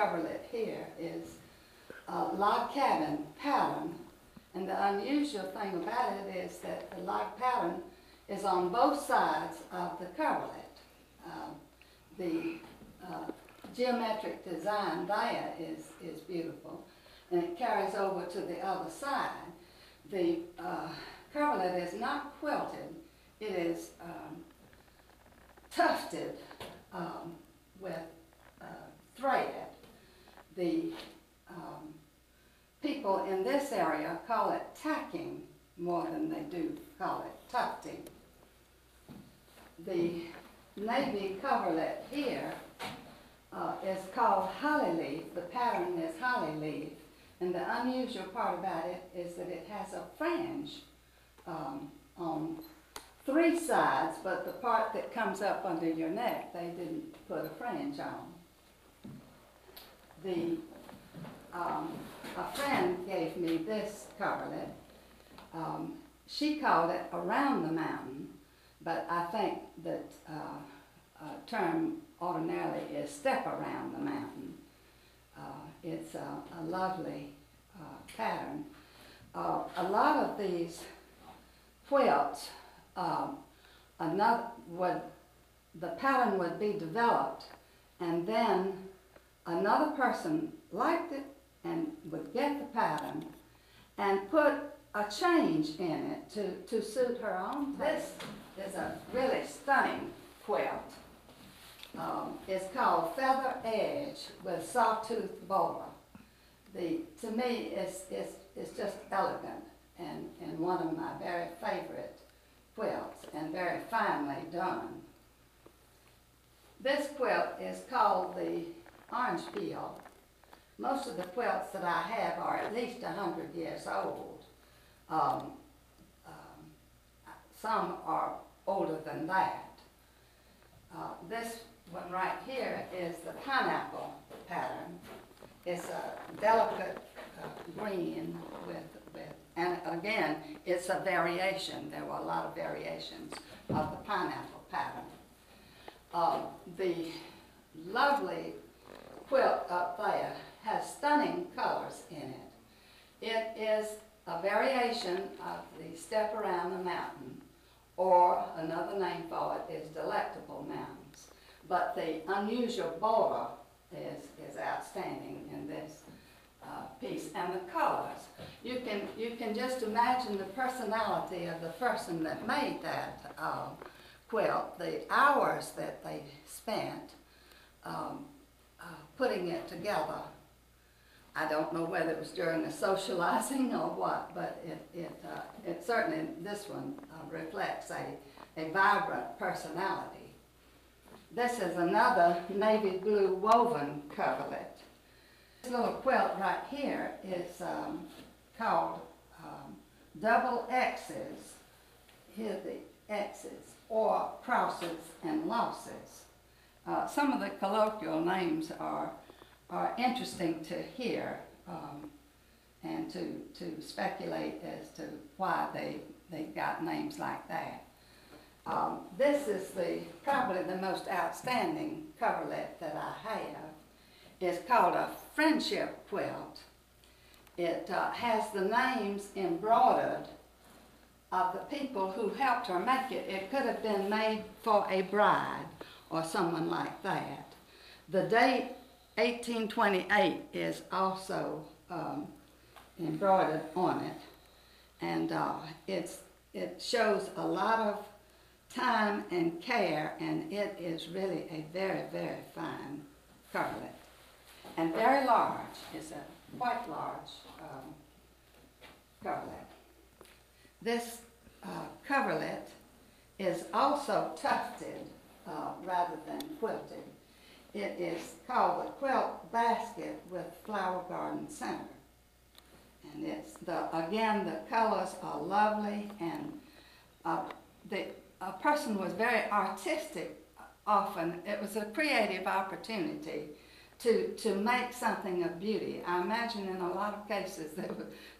coverlet here is a log cabin pattern. And the unusual thing about it is that the log pattern is on both sides of the coverlet. The geometric design there is beautiful, and it carries over to the other side. The coverlet is not quilted. It is tufted with thread. The people in this area call it tacking more than they do call it tufting. The navy coverlet here is called holly leaf. The pattern is holly leaf, and the unusual part about it is that it has a fringe on three sides, but the part that comes up under your neck, they didn't put a fringe on. A friend gave me this coverlet. She called it Around the Mountain, but I think that term ordinarily is Step Around the Mountain. It's a lovely pattern. A lot of these quilts, the pattern would be developed, and then another person liked it and would get the pattern and put a change in it to suit her own taste. This is a really stunning quilt. It's called Feather Edge with Sawtooth border. To me, it's just elegant and one of my very favorite quilts, and very finely done. This quilt is called the Orange Peel. Most of the quilts that I have are at least 100 years old. Some are older than that. This one right here is the pineapple pattern. It's a delicate green and again, it's a variation. There were a lot of variations of the pineapple pattern. The lovely quilt up there has stunning colors in it. It is a variation of the Step Around the Mountain, or another name for it is Delectable Mountains. But the unusual border is outstanding in this piece, and the colors. You can just imagine the personality of the person that made that quilt, the hours that they spent putting it together. I don't know whether it was during the socializing or what, but it certainly, this one reflects a vibrant personality. This is another navy blue woven coverlet. This little quilt right here is called double X's. Here are the X's, or crosses and losses. Some of the colloquial names are interesting to hear and to speculate as to why they got names like that. This is probably the most outstanding coverlet that I have. It's called a friendship quilt. It has the names embroidered of the people who helped her make it. It could have been made for a bride or someone like that. The date 1828 is also embroidered on it, and it shows a lot of time and care, and it is really a very, very fine coverlet. And very large. It's a quite large coverlet. This coverlet is also tufted rather than quilted. It is called the Quilt Basket with Flower Garden Center. And again, the colors are lovely, and a person was very artistic often. It was a creative opportunity to make something of beauty. I imagine in a lot of cases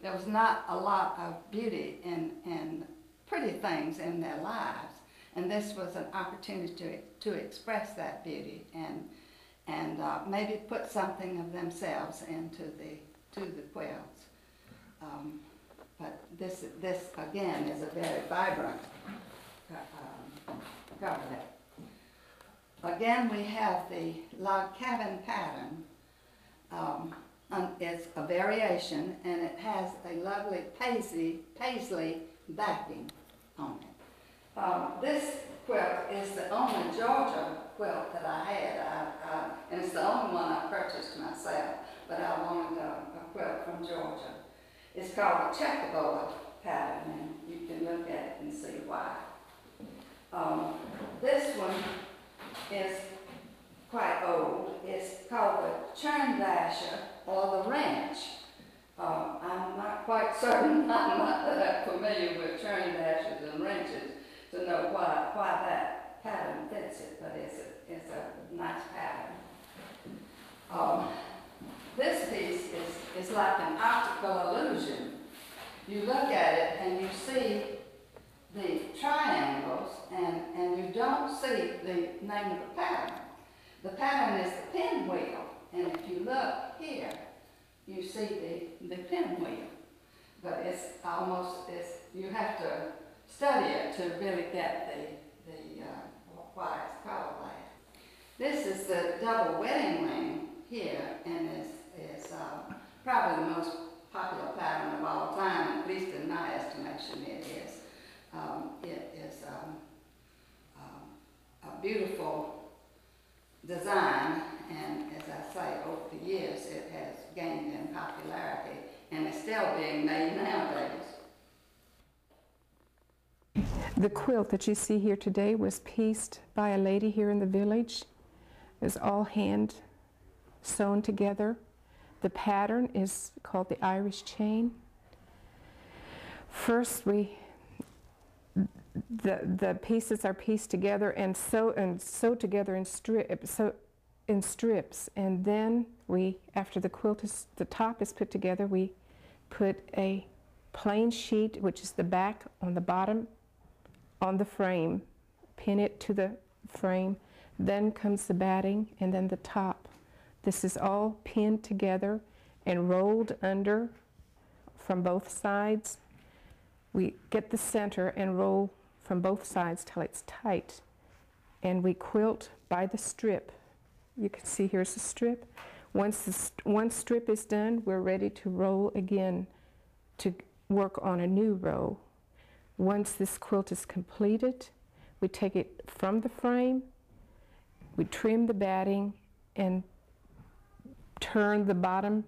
there was not a lot of beauty and pretty things in their lives. And this was an opportunity to express that beauty. And and maybe put something of themselves into the quilts. But this again is a very vibrant coverlet. Again, we have the log cabin pattern. It's a variation, and it has a lovely paisley backing on it. This quilt is the only Georgia quilt that I had, and it's the only one I purchased myself, but I wanted a quilt from Georgia. It's called the checkerboard pattern, and you can look at it and see why. This one is quite old. It's called the churn dasher or the wrench. I'm not quite certain, I'm not that familiar with churn dashers and wrenches to know why that pattern fits it, but it's a nice pattern. This piece is like an optical illusion. You look at it and you see the triangles, and you don't see the name of the pattern. The pattern is the pinwheel, and if you look here, you see the pinwheel. But it's you have to study it to really get why it's called that. This is the double wedding ring here, and is probably the most popular pattern of all time, at least in my estimation it is. It is a beautiful design, and as I say, over the years it has gained in popularity and is still being made nowadays. The quilt that you see here today was pieced by a lady here in the village. It was all hand sewn together. The pattern is called the Irish chain. First, the pieces are pieced together and sewed together in strips, and then after the top is put together, we put a plain sheet, which is the back on the bottom, on the frame, pin it to the frame. Then comes the batting, and then the top. This is all pinned together and rolled under from both sides. We get the center and roll from both sides till it's tight. And we quilt by the strip. You can see here's the strip. Once one strip is done, we're ready to roll again to work on a new row. Once this quilt is completed, we take it from the frame, we trim the batting and turn the bottom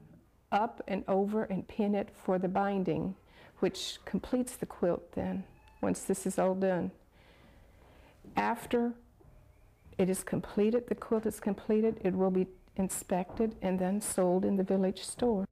up and over and pin it for the binding, which completes the quilt then, once this is all done. After it is completed, the quilt is completed, it will be inspected and then sold in the village store.